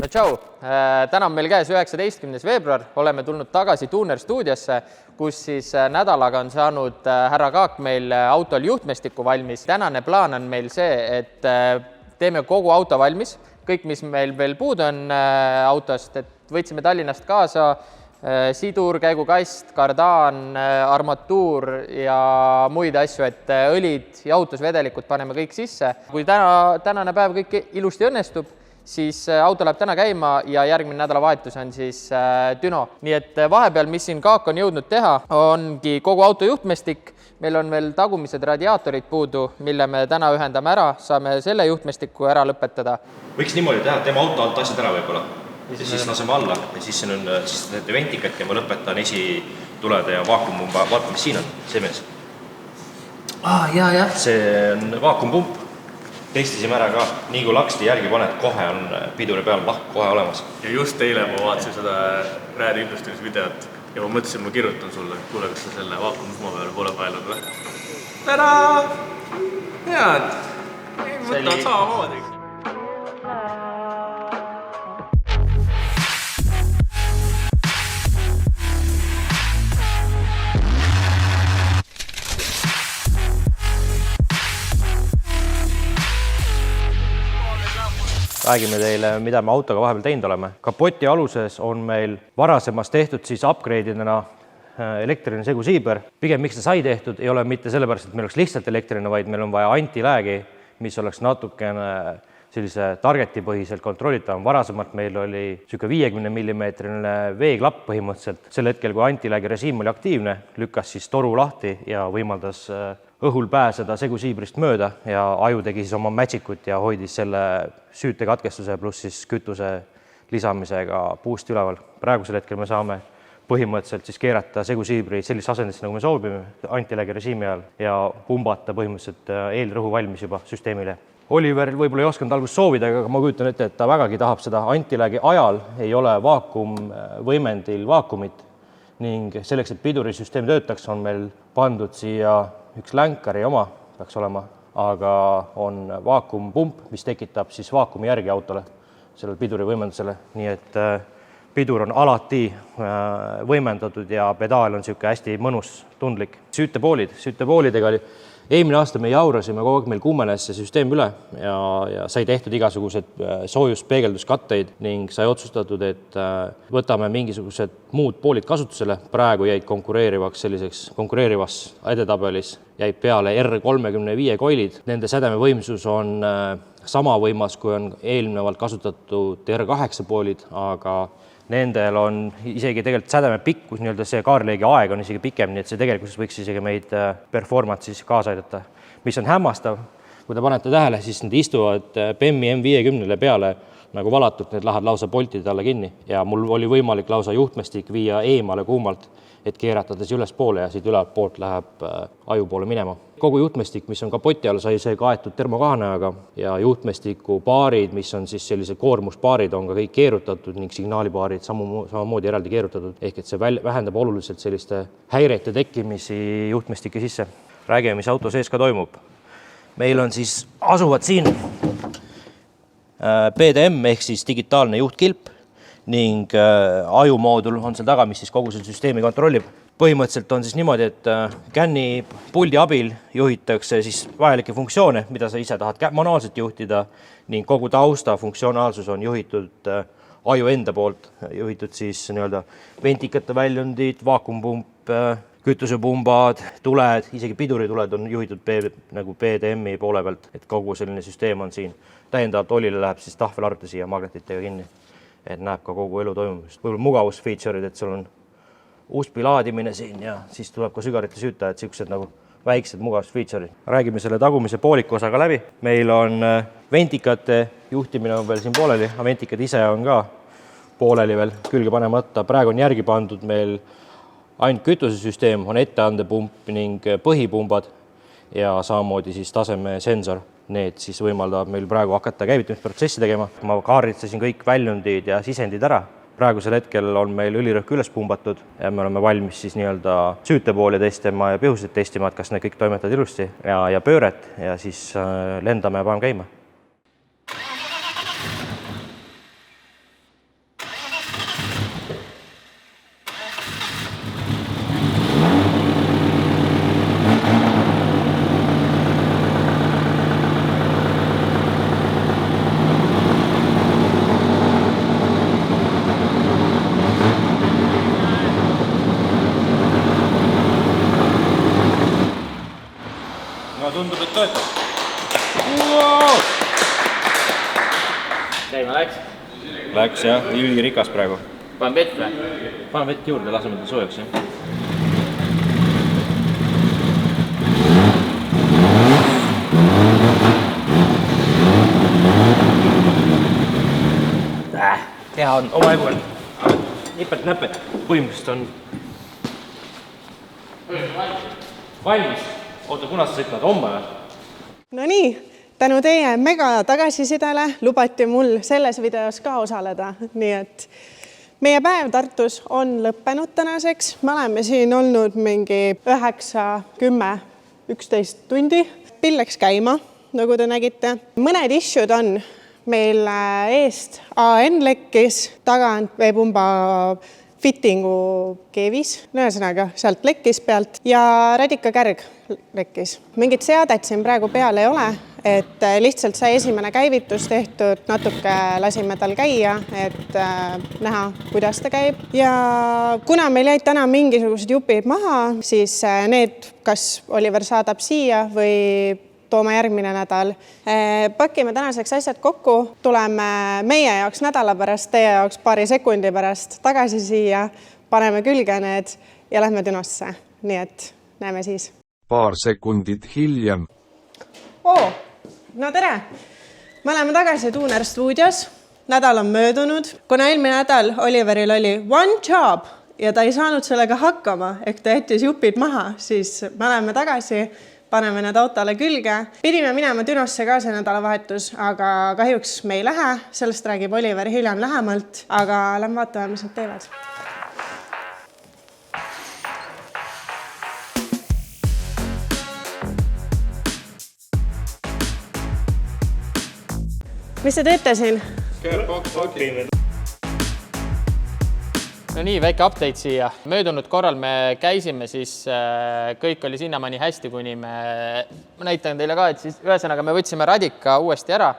Tšau! Täna on meil käes 19. veebruar, oleme tulnud tagasi Tuner stuudiosse, kus siis nädalaga on saanud härra Kaak meil autol juhtmestikku valmis. Tänane plaan on meil see, et teeme kogu auto valmis, kõik, mis meil veel puudu on autost, et võtsime Tallinnast kaasa sidur, käigukast, kardaan, armatuur ja muid asju, et õlid, jahutusvedelikud paneme kõik sisse. Kui tänane päev kõik ilusti õnnestub, siis auto läheb täna käima ja järgmine nädalavahetus on siis Düno. Nii et vahepeal, mis siin Kaak on jõudnud teha, ongi kogu auto juhtmestik. Meil on veel tagumised radiaatorid puudu, mille me täna ühendame ära, saame selle juhtmestiku ära lõpetada. Võiks niimoodi teha, et teeme auto alt asjad ära võib-olla. Ja siis laseme alla ja siis teete ventikat ja ma lõpetan esitulede ja vaakumpumba. Vaata, mis siin on, see mees. See on vaakumpump. Testisime ära ka, nii kui laksti järgi paned, kohe on piduri peal lahk kohe olemas. Ja just eile ma vaatasin seda räädindustamisvideot ja ma mõtlesin, ma kirjutan sulle, kuule, kas sa selle vaakumusmaa peale pole paelnud või? Tada! Head! Võtavad samamoodi. Räägime teile, mida me autoga vahepeal teinud oleme. Kapoti aluses on meil varasemast tehtud siis upgrade'idena elektriline segusiiber. Pigem miks see sai tehtud, ei ole mitte sellepärast, et meil oleks lihtsalt elektriline, vaid meil on vaja antiläägi, mis oleks natukene sellise targetipõhiselt kontrollitav. Varasemalt meil oli 50 mm veeklapp põhimõtteliselt. Sel hetkel, kui antiläägi režiim oli aktiivne, lükkas siis toru lahti ja võimaldas õhul pääseda segusiibrist mööda ja aju tegi siis oma matchikut ja hoidis selle süütekatkestuse pluss siis kütuse lisamisega puust üleval. Praegusel hetkel me saame põhimõtteliselt siis keerata segusiibri sellises asendisse, nagu me soovime antiläägi režiimi ajal ja pumbata põhimõtteliselt eelrõhu valmis juba süsteemile. Oliver võib-olla ei osanud alguses soovida, aga ma kujutan ette, et ta vägagi tahab seda antiläägi ajal, ei ole vaakumvõimendil vaakumit ning selleks, et pidurisüsteem töötaks, on meil pandud siia üks länkari oma, peaks olema, aga on vaakumpump, mis tekitab siis vaakumi järgi autole, sellele pidurivõimendusele, nii et pidur on alati võimendatud ja pedaal on niisugune hästi mõnus, tundlik. Süütepoolidega oli eelmine aasta me jaurasime kogu aeg meil kuumenes see süsteem üle ja sai tehtud igasugused soojuspeegelduskatteid ning sai otsustatud, et võtame mingisugused muud poolid kasutusele. Praegu jäid konkureerivas edetabelis jäid peale R35 koilid. Nende sädemevõimsus on sama võimas, kui on eelnevalt kasutatud R8 poolid, aga nendel on isegi tegelikult sädeme pikkus, see kaarleegi aeg on isegi pikem, nii et see tegelikult võiks isegi meid performance'is kaasa aidata. Mis on hämmastav, kui te panete tähele, siis need istuvad BEM-i M50 peale nagu valatult, need lähevad lausa poltide alla kinni ja mul oli võimalik lausa juhtmestik viia eemale kuumalt, et keeratades üles poole ja siit ülalt poolt läheb aju poole minema. Kogu juhtmestik, mis on kapoti all, sai see kaetud termokahanajaga ja juhtmestiku paarid, mis on siis sellised koormuspaarid, on ka kõik keerutatud ning signaalipaarid samamoodi eraldi keerutatud, ehk et see vähendab oluliselt selliste häirete tekkimisi juhtmestike sisse. Räägime, mis auto sees ka toimub. Meil on siis asuvad siin PDM ehk siis digitaalne juhtkilp ning ajumoodul on seal taga, mis siis kogu selle süsteemi kontrollib. Põhimõtteliselt on siis niimoodi, et CAN-i puldi abil juhitakse siis vajalikke funktsioone, mida sa ise tahad manuaalselt juhtida ning kogu tausta funktsionaalsus on juhitud aju enda poolt, juhitud siis ventikate väljundid, vaakumpump, kütusepumbad, tuled, isegi pidurituled on juhitud nagu PDM-i poole pealt, et kogu selline süsteem on siin. Täiendavalt olile läheb siis tahvelarvuti siia magnetitega kinni, et näeb ka kogu elu toimumist. Võib-olla mugavusfeature'id, et sul on USB laadimine siin ja siis tuleb ka sügarite süüta, et sellised nagu väiksed mugavusfeature'id. Räägime selle tagumise pooliku osaga läbi. Meil on ventikate juhtimine on veel siin pooleli, aga ventikad ise on ka pooleli veel külge panemata. Praegu on järgi pandud meil ainult kütusesüsteem, on etteandepump ning põhipumbad ja samamoodi siis taseme sensor. Need siis võimaldavad meil praegu hakata käivitamisprotsessi tegema. Ma kaarditasin kõik väljundid ja sisendid ära. Praegusel hetkel on meil õlirõhk üles pumbatud ja me oleme valmis siis süütepooli testima ja pihusid testima, et kas need kõik toimetavad ilusti ja pööret ja siis lendame ja paneme käima. toeta. käima läks. Läks jah, ülirikas praegu. Panen vett või? Pane vett juurde, laseme ta soojaks, jah. Hea on, oma egu on nipet-näpet. Põhimõtteliselt on valmis. Oota, kunas sa sõitnud? Homme või? No nii, tänu teie mega tagasisidele lubati mul selles videos ka osaleda, nii et meie päev Tartus on lõppenud tänaseks. Me oleme siin olnud mingi 9, 10, 11 tundi. Pill läks käima, nagu te nägite. Mõned issued on meil eest. AN lekkis, tagant veepumba fittingu keevis, ühesõnaga sealt lekkis pealt ja radikakärg lekkis. Mingit seadet siin praegu peal ei ole, et lihtsalt sai esimene käivitus tehtud, natuke lasime tal käia, et näha, kuidas ta käib. Ja kuna meil jäid täna mingisugused jupid maha, siis need, kas Oliver saadab siia või toome järgmine nädal. Pakime tänaseks asjad kokku, tuleme meie jaoks nädala pärast, teie jaoks paari sekundi pärast tagasi siia, paneme külge need ja lähme Dünosse. Nii et näeme siis. Paar sekundit hiljem. No tere! Me oleme tagasi Tuuner stuudios. Nädal on möödunud. Kuna eelmine nädal Oliveril oli one job ja ta ei saanud sellega hakkama, ehk ta jättis jupid maha, siis me oleme tagasi, paneme need autole külge. Pidime minema Dünosse ka see nädalavahetus, aga kahjuks me ei lähe. Sellest räägib Oliver hiljem lähemalt, aga lähme vaatame, mis nad teevad. Mis te teete siin? No nii, väike update siia. Möödunud korral me käisime, siis kõik oli sinnamaani hästi, kuni ma näitan teile ka, et siis ühesõnaga me võtsime radika uuesti ära,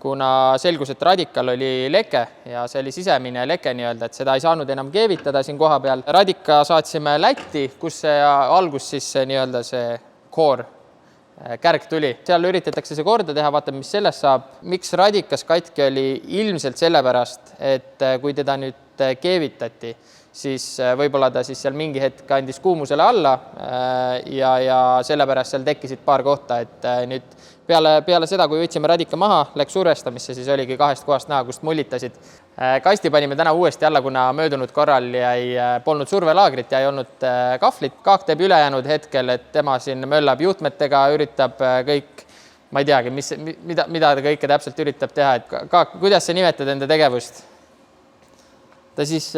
kuna selgus, et radikal oli leke ja see oli sisemine leke nii-öelda, et seda ei saanud enam keevitada siin koha peal. Radika saatsime Lätti, kus see algus siis nii-öelda see core kärg tuli. Seal üritatakse see korda teha, vaatame, mis sellest saab. Miks radikas katki oli ilmselt sellepärast, et kui teda nüüd keevitati, siis võib-olla ta siis seal mingi hetk andis kuumusele alla ja sellepärast seal tekkisid paar kohta, et nüüd peale seda, kui võtsime radika maha, läks survestamisse, siis oligi 2 kohast näha, kust mullitasid. Kasti panime täna uuesti alla, kuna möödunud korral polnud survelaagrit ja ei olnud kahvlit. Kaak teeb ülejäänud hetkel, et tema siin möllab juhtmetega, üritab kõik, ma ei teagi, mida ta kõike täpselt üritab teha. Kaak, kuidas sa nimetad enda tegevust? Ta siis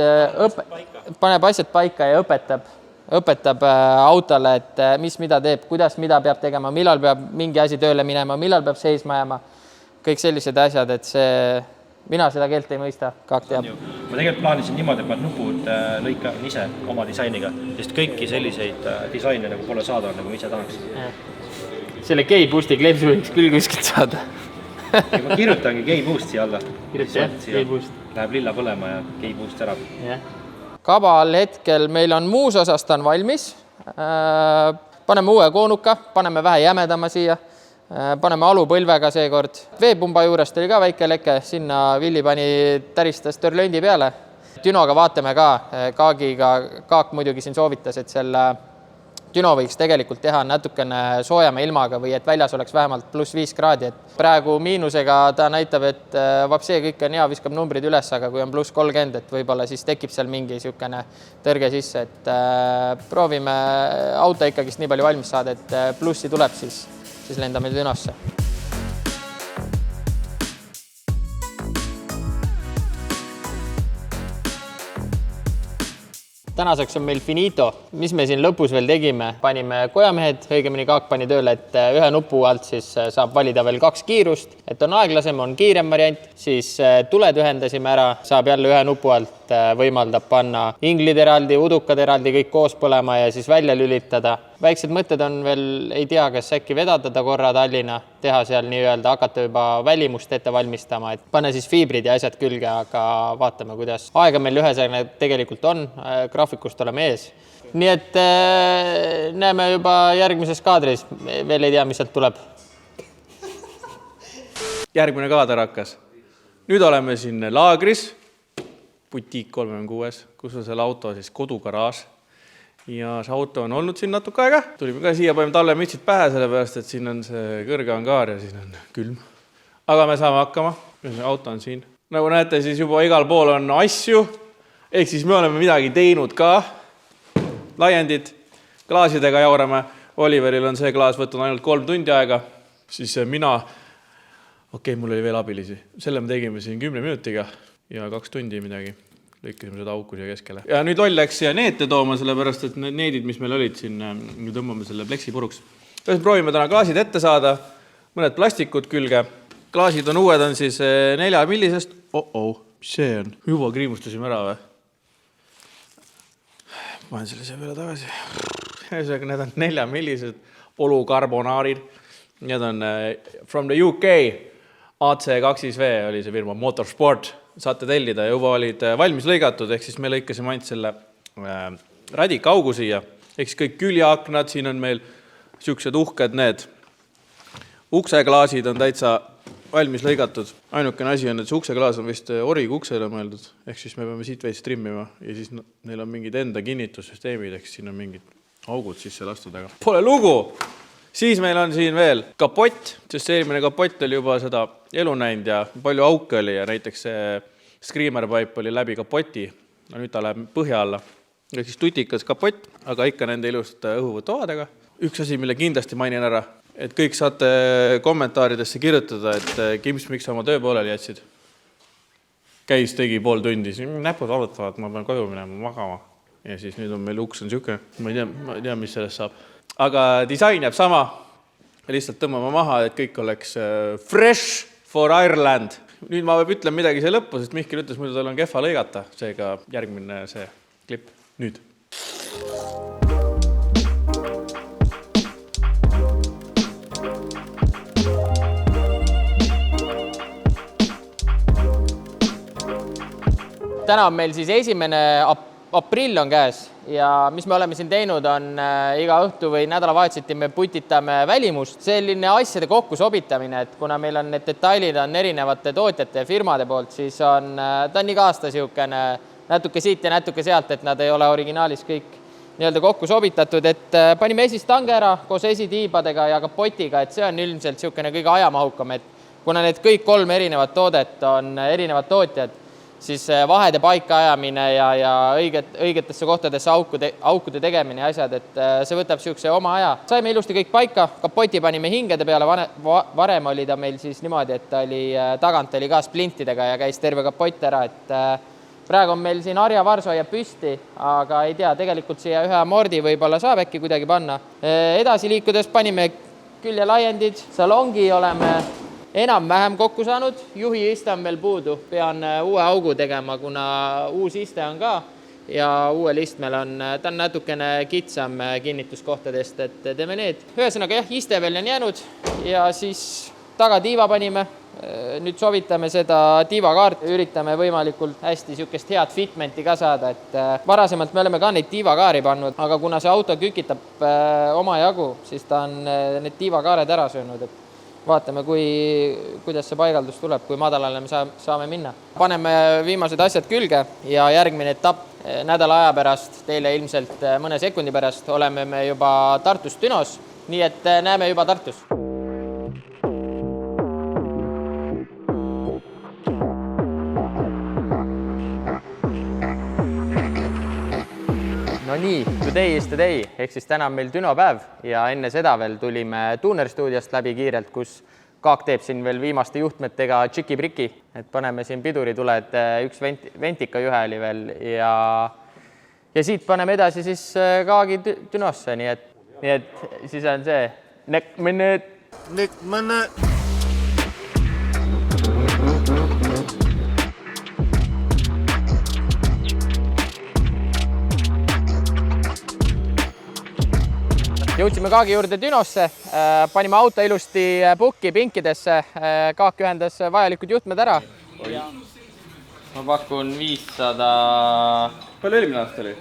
paneb asjad paika ja õpetab autole, et mis mida teeb, kuidas mida peab tegema, millal peab mingi asi tööle minema, millal peab seisma jääma. Kõik sellised asjad, et mina seda keelt ei mõista, Kaak teab. Ma tegelikult plaanisin niimoodi, et ma nupud lõikan ise oma disainiga, sest kõiki selliseid disaine nagu pole saada, nagu ise tahaks. Selle K-Boosti kleepsi võiks küll kuskilt saada. Ja ma kirjutangi K-Boost siia alla. K-Boost. Läheb lilla põlema ja K-Boost ära. Kabal hetkel meil on muus osast on valmis. Paneme uue koonuka, paneme vähe jämedama siia. Paneme alupõlvega seekord. Veepumba juurest oli ka väike leke, sinna Villi pani täristas törlöndi peale. Dünoga vaatame ka, Kaak muidugi siin soovitas, et selle Düno võiks tegelikult teha natukene soojama ilmaga või et väljas oleks vähemalt +5 kraadi. Et praegu miinusega ta näitab, et vapsee kõik on hea, viskab numbrid üles, aga kui on +30, et võib-olla siis tekib seal mingi niisugune tõrge sisse. Et proovime auto ikkagist nii palju valmis saada, et plussi tuleb, siis lendame Dünosse. Tänaseks on meil finito. Mis me siin lõpus veel tegime? Panime kojamehed, õigemini Kaak pani tööle, et ühe nupu alt siis saab valida veel 2 kiirust, et on aeglasem, on kiirem variant, siis tuled ühendasime ära, saab jälle ühe nupu alt võimaldab panna inglid eraldi, udukad eraldi, kõik koos põlema ja siis välja lülitada. Väiksed mõtted on veel, ei tea, kas äkki vedada korra Tallinna, teha seal nii-öelda, hakata juba välimust ette valmistama, et panna siis fiibrid ja asjad külge, aga vaatame, kuidas. Aega meil ühesõnaga tegelikult on, graafikust oleme ees. Nii et näeme juba järgmises kaadris, veel ei tea, mis sealt tuleb. järgmine kaader hakkas. Nüüd oleme siin laagris, Boutique 36, kus on selle auto siis kodugaraaž. Ja see auto on olnud siin natuke aega. Tulime ka siia, panime talle mütsid pähe, sellepärast, et siin on see kõrge angaar ja siin on külm. Aga me saame hakkama. Auto on siin. Nagu näete, siis juba igal pool on asju. Ehk siis me oleme midagi teinud ka. Laiendid, klaasidega jaurame. Oliveril on see klaas võtnud ainult 3 tundi aega. Siis mina, mul oli veel abilisi. Selle me tegime siin 10 minutiga ja 2 tundi midagi. Lõikasime seda auku siia keskele. Ja nüüd Oll läks siia neete tooma, sellepärast, et need needid, mis meil olid siin, tõmbame selle pleksi puruks. Proovime täna klaasid ette saada, mõned plastikud külge. Klaasid on uued, on siis 4 millisest. Mis see on? Juba kriimustasime ära või? Panen selle siia peale tagasi. Need on 4 millised polukarbonaarid. Need on from the UK. AC2V oli see firma Motorsport. Saate tellida ja juba olid valmis lõigatud, ehk siis me lõikasime ainult selle radikaugu siia. Ehk siis kõik küljeaknad, siin on meil siuksed uhked need. Ukseklaasid on täitsa valmis lõigatud. Ainukene asi on, et see ukseklaas on vist origa uksele mõeldud, ehk siis me peame siit veits trimmima ja siis neil on mingid enda kinnitussüsteemid, ehk siin on mingid augud sisse lastud, aga pole lugu! Siis meil on siin veel kapott, sest eelmine kapott oli juba seda elu näinud ja palju auke oli ja näiteks see screamer pipe oli läbi kapoti. No nüüd ta läheb põhja alla. Ehk siis tutikas kapott, aga ikka nende ilusate õhuvõtoadega. Üks asi, mille kindlasti mainin ära, et kõik saate kommentaaridesse kirjutada, et Kims, miks sa oma töö pooleli jätsid. Käis, tegi pool tundi, näpud valutavad, ma pean koju minema magama. Ja siis nüüd on meil uks on siuke, ma ei tea, mis sellest saab. Aga disain jääb sama, lihtsalt tõmbame maha, et kõik oleks fresh for Ireland. Nüüd ma ütlen midagi see lõppu, sest Mihkel ütles, muidu tal on kehva lõigata, seega järgmine see klipp nüüd. Täna on meil siis 1. aprill on käes ja mis me oleme siin teinud on iga õhtu või nädalavahetuseti me putitame välimust. Selline asjade kokku sobitamine, et kuna meil on need detailid on erinevate tootjate ja firmade poolt, siis on ta on iga aasta siukene natuke siit ja natuke sealt, et nad ei ole originaalis kõik nii-öelda kokku sobitatud, et panime esistange ära koos esitiibadega ja kapotiga, et see on ilmselt siukene kõige ajamahukam, et kuna need kõik 3 erinevat toodet on erinevad tootjad, siis vahede paika ajamine ja õigetesse kohtadesse aukude tegemine ja asjad, et see võtab siukse oma aja. Saime ilusti kõik paika, kapoti panime hingede peale, varem oli ta meil siis niimoodi, et tagant oli ka splintidega ja käis terve kapott ära, et praegu on meil siin harjavarsoja püsti, aga ei tea, tegelikult siia ühe amordi võib-olla saab äkki kuidagi panna. Edasi liikudes panime küljelaiendid, salongi oleme enam-vähem kokku saanud, juhi iste on veel puudu, pean uue augu tegema, kuna uus iste on ka ja uuel istmel on, ta on natukene kitsam kinnituskohtadest, et teeme need. Ühesõnaga jah, iste veel on jäänud ja siis tagatiiva panime, nüüd sovitame seda tiivakaart, üritame võimalikult hästi siukest head fitmenti ka saada, et varasemalt me oleme ka neid tiivakaari pannud, aga kuna see auto kükitab oma jagu, siis ta on need tiivakaared ära söönud, et vaatame, kuidas see paigaldus tuleb, kui madalale me saame minna. Paneme viimased asjad külge ja järgmine etapp nädala aja pärast, teile ilmselt mõne sekundi pärast, oleme me juba Tartus Dünos, nii et näeme juba Tartus. No nii, today is today, ehk siis täna on meil Düno päev ja enne seda veel tulime Tuner stuudiost läbi kiirelt, kus Kaak teeb siin veel viimaste juhtmetega tšiki-priki, et paneme siin pidurituled, üks ventika juhe oli veel ja siit paneme edasi siis Kaagi Dünosse, nii et siis on see nekmene. Jõudsime Kaagi juurde Dünosse, panime auto ilusti pukki pinkidesse, Kaak ühendas vajalikud juhtmed ära. Ma pakun 500... Palju eelmine aasta oli?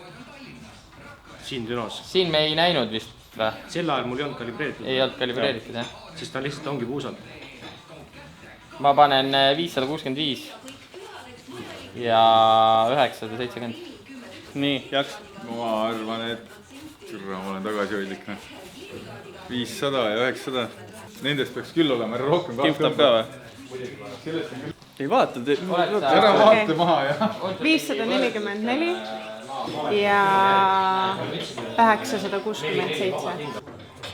Siin Dünos. Siin me ei näinud vist või? Sel ajal mul ei olnud kalibreeritud. Ei olnud kalibreeritud, jah. Siis ta lihtsalt ongi puusalt. ma panen 565 ja 970. nii, jaks. ma arvan, et ma olen tagasihoidlik. 500 ja 900. Nendest peaks küll olema rohkem. Kihvtab ka või? Ei vaata, ära vaata maha ja 544 ja 967.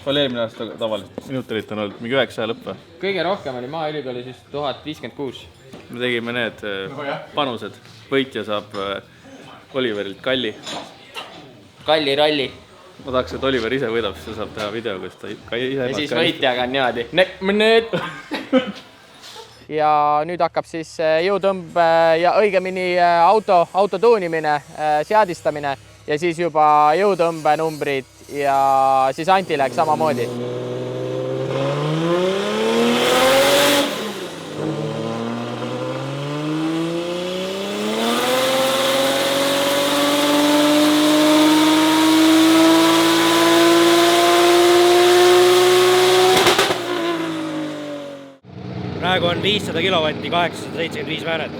oli eelmine aasta tavaliselt. Minutelit on olnud mingi 9 lõpp või? Kõige rohkem oli Maaülikoolis just 1056. Me tegime need panused. Võitja saab Oliverilt kalli. Kalli ralli. Ma tahaks, et Oliver ise võidab, siis ta saab teha video, kus ta ise ja siis võitjaga on niimoodi. Ja nüüd hakkab siis jõutõmb ja õigemini auto tuunimine, seadistamine ja siis juba jõutõmbenumbrid ja siis Anti läks samamoodi. praegu on 500 kilovatti, 875 väänet.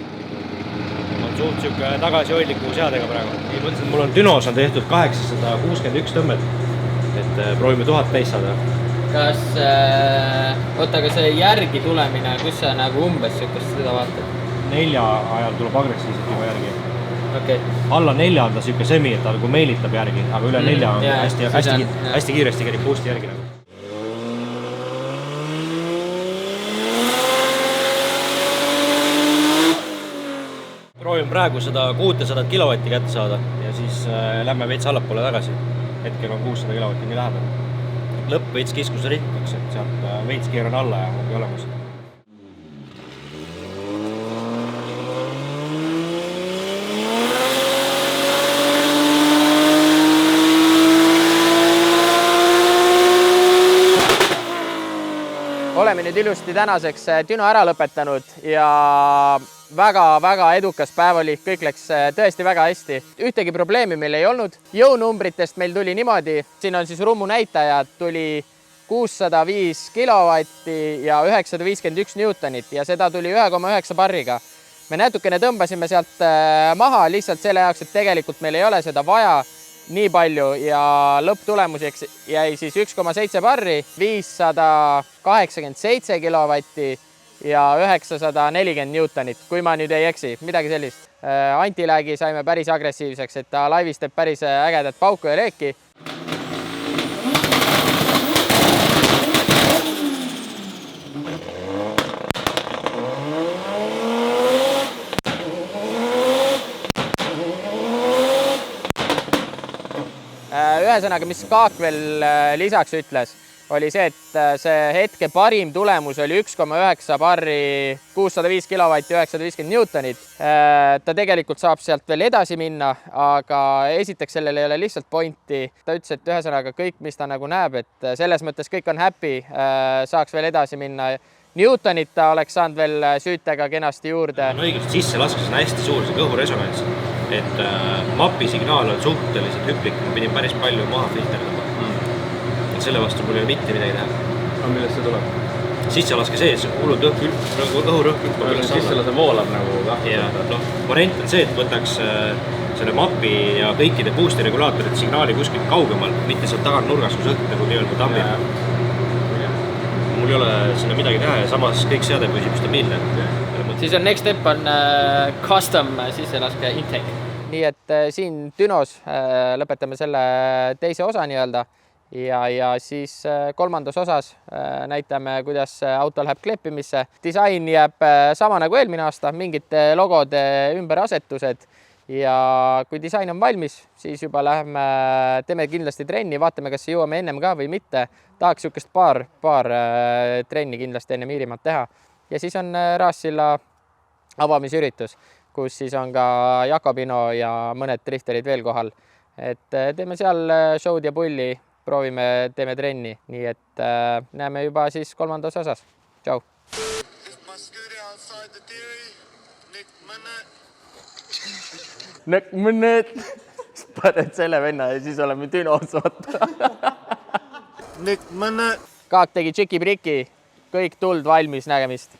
On suht siuke tagasihoidliku seadega praegu. Mõtlesin, et mul on Dünos on tehtud 861 tõmmet, et proovime 1000 täis saada. Kas, oota, aga see järgi tulemine, kus sa nagu umbes siukest seda vaatad? 4 ajal tuleb agressiivselt juba järgi. Okay. Alla 4 on ta siuke semi, et ta nagu meelitab järgi, aga üle 4 on hästi kiiresti käib boost'i järgi nagu. Proovime praegu seda 600 kilovatti kätte saada ja siis lähme veits allapoole tagasi. Hetkel on 600 kilovatti nii lähedal. Lõpp veits kiskus rikkuks, et sealt veits keeran alla ja ongi olemas. Oleme nüüd ilusti tänaseks Düno ära lõpetanud ja väga-väga edukas päev oli, kõik läks tõesti väga hästi. Ühtegi probleemi meil ei olnud. Jõunumbritest meil tuli niimoodi, siin on siis rummu näitajad, tuli 605 kilovatti ja 951 newtonit ja seda tuli 1,9 barriga. Me natukene tõmbasime sealt maha lihtsalt selle jaoks, et tegelikult meil ei ole seda vaja nii palju ja lõpptulemuseks jäi siis 1,7 barri, 587 kilovatti ja 940 newtonit, kui ma nüüd ei eksi, midagi sellist. Antiläägi saime päris agressiivseks, et ta laivis teeb päris ägedat pauku ja lööki. Ühesõnaga, mis Kaak veel lisaks ütles, oli see, et see hetke parim tulemus oli 1,9 barri, 605 kilovatti, 950 newtonit. Ta tegelikult saab sealt veel edasi minna, aga esiteks sellel ei ole lihtsalt pointi. Ta ütles, et ühesõnaga kõik, mis ta nagu näeb, et selles mõttes kõik on happy, saaks veel edasi minna. Newtonit ta oleks saanud veel süütega kenasti juurde. Õigust sisse laskes on hästi suur see kõhuresonants, et mapi signaal on suhteliselt hüplik, ma pidin päris palju maha filterdama. Selle vastu mul ei ole mitte midagi teha. No millest see tuleb? Sisselaske sees, hullud õhurõhk. Sisselase voolab nagu variant on see, et võtaks selle mapi ja kõikide boosti regulaatorite signaali kuskilt kaugemal, mitte sealt taga nurgas, kus õhk nagu nii-öelda tambib. Mul ei ole sinna midagi teha ja samas kõik seade püsib stabiilne. Siis on next step on custom sisselaske intake. Nii et siin Dünos lõpetame selle teise osa nii-öelda. Ja siis kolmandas osas näitame, kuidas auto läheb kleppimisse. Disain jääb sama nagu eelmine aasta, mingite logode ümberasetused. Ja kui disain on valmis, siis juba läheme, teeme kindlasti trenni, vaatame, kas jõuame ennem ka või mitte. Tahaks siukest paar trenni kindlasti enne Iirimaad teha. Ja siis on Raassilla avamisüritus, kus siis on ka Jakobino ja mõned drifterid veel kohal. Et teeme seal show'd ja pulli. Proovime, teeme trenni, nii et näeme juba siis kolmandas osas. Tšau! Nõk mõned! Paned selle venna ja siis oleme Dünos. Kaak tegi tšiki-priki, kõik tuld valmis, nägemist!